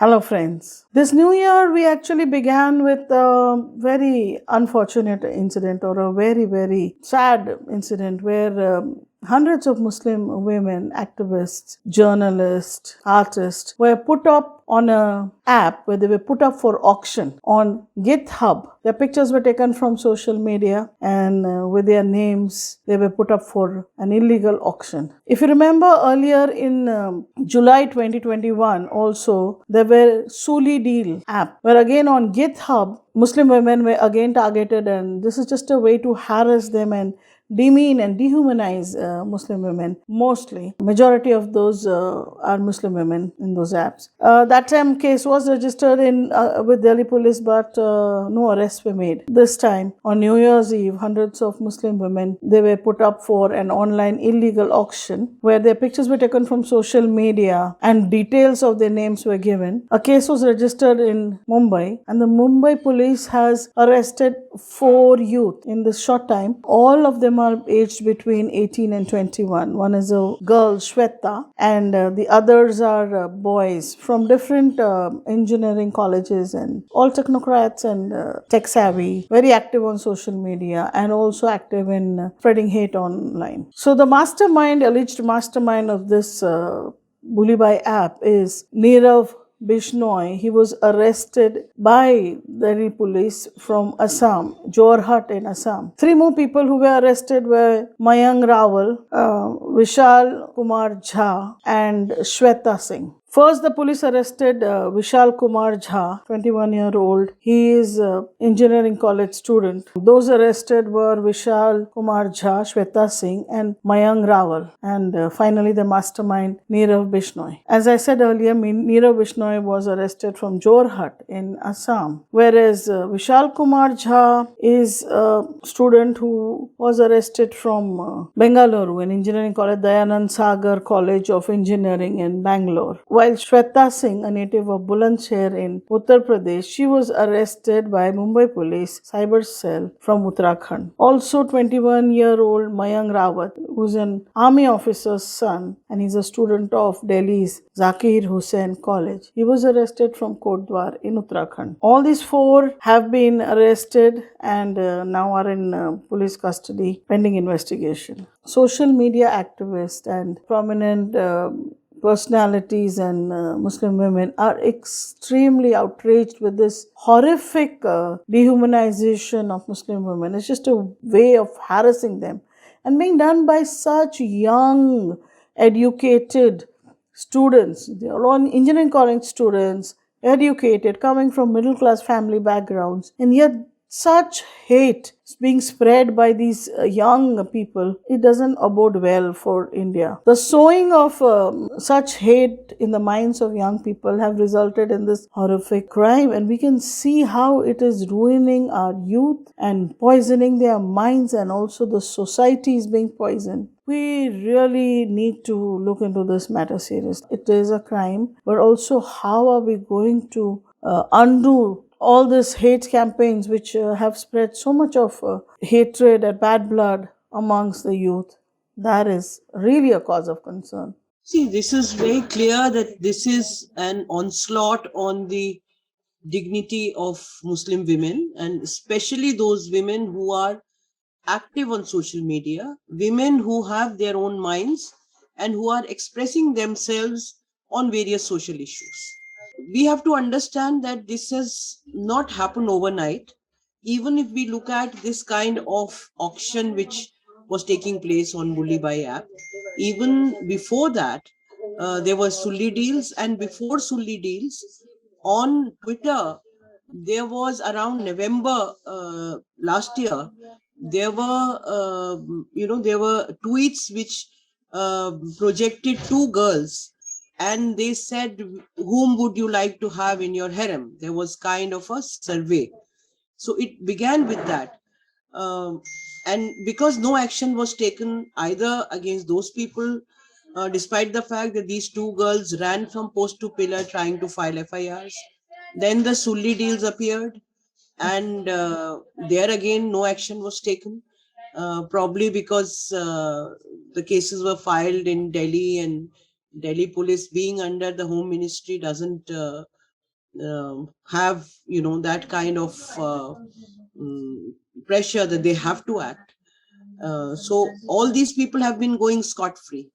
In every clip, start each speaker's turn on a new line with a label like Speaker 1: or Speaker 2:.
Speaker 1: Hello, friends. This new year, we actually began with a very unfortunate incident or a very, very sad incident where hundreds of Muslim women, activists, journalists, artists were put up on a app where they were put up for auction on GitHub. Their pictures were taken from social media and with their names, they were put up for an illegal auction. If you remember earlier in July 2021, also there were Suli Deal app, where again on GitHub, Muslim women were again targeted, and this is just a way to harass them and demean and dehumanize Muslim women. Mostly, majority of those are Muslim women in those apps. That time case was registered in with Delhi police, but no arrests were made. This time on New Year's Eve, hundreds of Muslim women, they were put up for an online illegal auction where their pictures were taken from social media and details of their names were given. A case was registered in Mumbai, and the Mumbai police has arrested 4 youth in this short time. All of them are aged between 18 and 21. One is a girl, Shweta, and the others are boys from different engineering colleges and all technocrats and tech savvy, very active on social media and also active in spreading hate online. So the alleged mastermind of this Bulli Bai app is Nirav Bishnoi. He was arrested by Delhi police from Assam, Jorhat in Assam. 3 more people who were arrested were Mayank Rawal, Vishal Kumar Jha, and Shweta Singh. First, the police arrested Vishal Kumar Jha, 21-year-old. He is an engineering college student. Those arrested were Vishal Kumar Jha, Shweta Singh, and Mayank Rawal. And finally, the mastermind, Nirav Bishnoi. As I said earlier, Nirav Bishnoi was arrested from Jorhat in Assam, whereas Vishal Kumar Jha is a student who was arrested from Bengaluru, an engineering college, Dayanand Sagar College of Engineering in Bangalore. While Shweta Singh, a native of Bulandshahr in Uttar Pradesh, she was arrested by Mumbai Police Cyber Cell from Uttarakhand. Also, 21-year-old Mayank Rawat, who's an army officer's son, and he's a student of Delhi's Zakir Hussain College. He was arrested from Kotdwar in Uttarakhand. All these 4 have been arrested and now are in police custody pending investigation. Social media activists and prominent personalities and Muslim women are extremely outraged with this horrific dehumanization of Muslim women. It's just a way of harassing them and being done by such young, educated students. They are all engineering college students, educated, coming from middle class family backgrounds, and yet such hate is being spread by these young people. It doesn't abode well for India. The sowing of such hate in the minds of young people have resulted in this horrific crime, and we can see how it is ruining our youth and poisoning their minds, and also the society is being poisoned. We really need to look into this matter seriously. It is a crime, but also how are we going to undo all these hate campaigns which have spread so much of hatred and bad blood amongst the youth? That is really a cause of concern.
Speaker 2: See, this is very clear that this is an onslaught on the dignity of Muslim women, and especially those women who are active on social media, women who have their own minds and who are expressing themselves on various social issues. We have to understand that this has not happened overnight. Even if we look at this kind of auction which was taking place on Bulli Bai app, even before that, there were Sulli deals, and before Sulli deals, on Twitter, there was around November last year. There were, there were tweets which projected 2 girls, and they said, whom would you like to have in your harem? There was kind of a survey. So it began with that. Um, and because no action was taken either against those people, despite the fact that these 2 girls ran from post to pillar trying to file FIRs, then the Sulli deals appeared, and there again no action was taken, probably because the cases were filed in Delhi, and Delhi police, being under the Home Ministry, doesn't have, that kind of mm, pressure that they have to act. So all these people have been going scot free.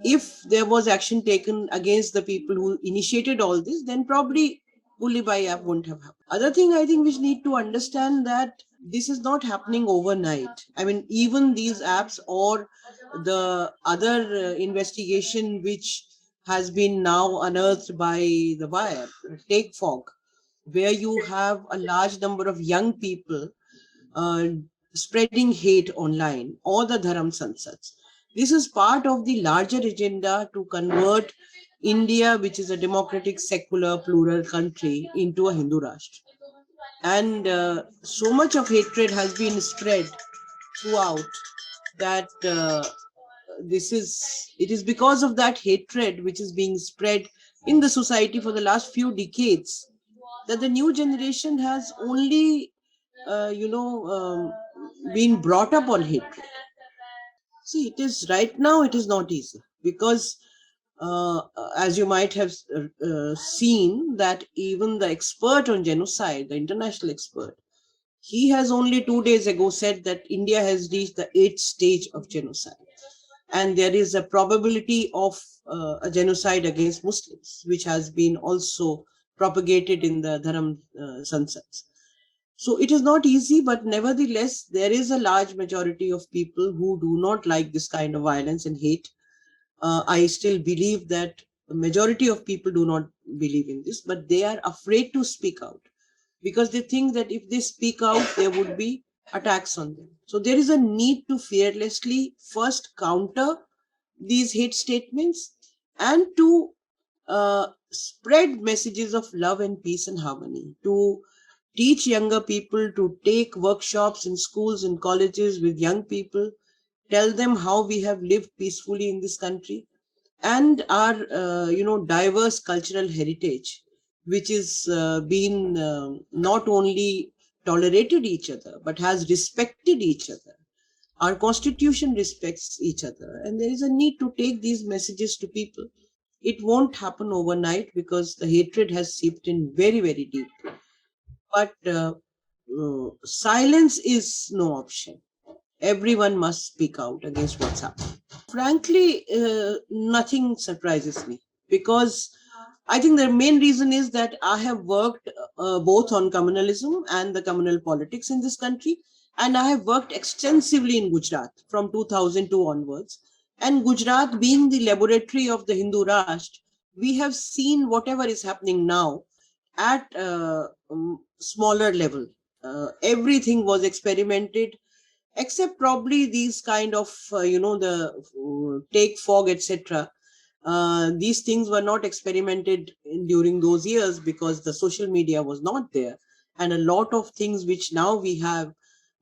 Speaker 2: If there was action taken against the people who initiated all this, then probably Bulli Bai App wouldn't have happened. Other thing I think we need to understand that this is not happening overnight. I mean, even these apps or the other investigation which has been now unearthed by the Bai App, Take Fog, where you have a large number of young people uh, spreading hate online, or the Dharam Sansats. This is part of the larger agenda to convert India, which is a democratic, secular, plural country, into a Hindu Rashtra. And so much of hatred has been spread throughout that it is because of that hatred which is being spread in the society for the last few decades that the new generation has only been brought up on hatred. See, it is right now, it is not easy because as you might have seen, that even the expert on genocide, the international expert, he has only 2 days ago said that India has reached the 8th stage of genocide, and there is a probability of a genocide against Muslims, which has been also propagated in the Dharam Sansats. So it is not easy, but nevertheless, there is a large majority of people who do not like this kind of violence and hate. I still believe that a majority of people do not believe in this, but they are afraid to speak out because they think that if they speak out, there would be attacks on them. So there is a need to fearlessly first counter these hate statements and to spread messages of love and peace and harmony, to teach younger people, to take workshops in schools and colleges with young people, tell them how we have lived peacefully in this country and our diverse cultural heritage, which is been not only tolerated each other but has respected each other. Our constitution respects each other, and there is a need to take these messages to people. It won't happen overnight because the hatred has seeped in very, very deep. But silence is no option. Everyone must speak out against what's happening. Frankly, nothing surprises me because I think the main reason is that I have worked both on communalism and the communal politics in this country, and I have worked extensively in Gujarat from 2002 onwards. And Gujarat being the laboratory of the Hindu Rashtra, we have seen whatever is happening now at smaller level. Everything was experimented except probably these kind of the take fog, etc. These things were not experimented during those years because the social media was not there, and a lot of things which now we have,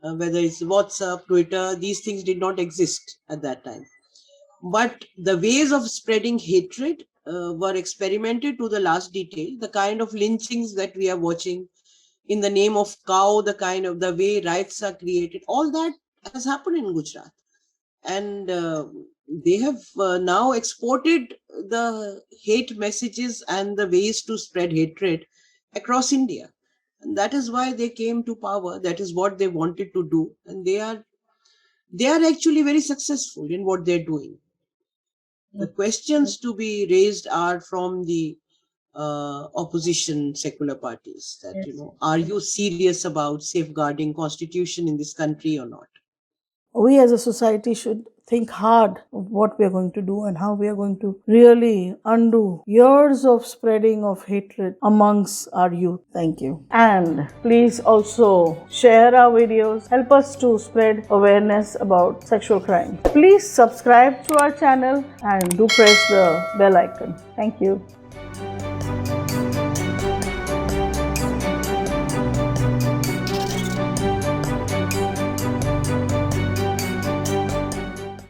Speaker 2: whether it's WhatsApp, Twitter, these things did not exist at that time. But the ways of spreading hatred were experimented to the last detail. The kind of lynchings that we are watching in the name of cow, the kind of the way riots are created, all that has happened in Gujarat. And they have now exported the hate messages and the ways to spread hatred across India. And that is why they came to power. That is what they wanted to do. And they are actually very successful in what they're doing. The questions to be raised are from the opposition secular parties that, are you serious about safeguarding constitution in this country or not?
Speaker 1: We as a society should think hard of what we are going to do and how we are going to really undo years of spreading of hatred amongst our youth. Thank you. And please also share our videos. Help us to spread awareness about sexual crime. Please subscribe to our channel and do press the bell icon. Thank you.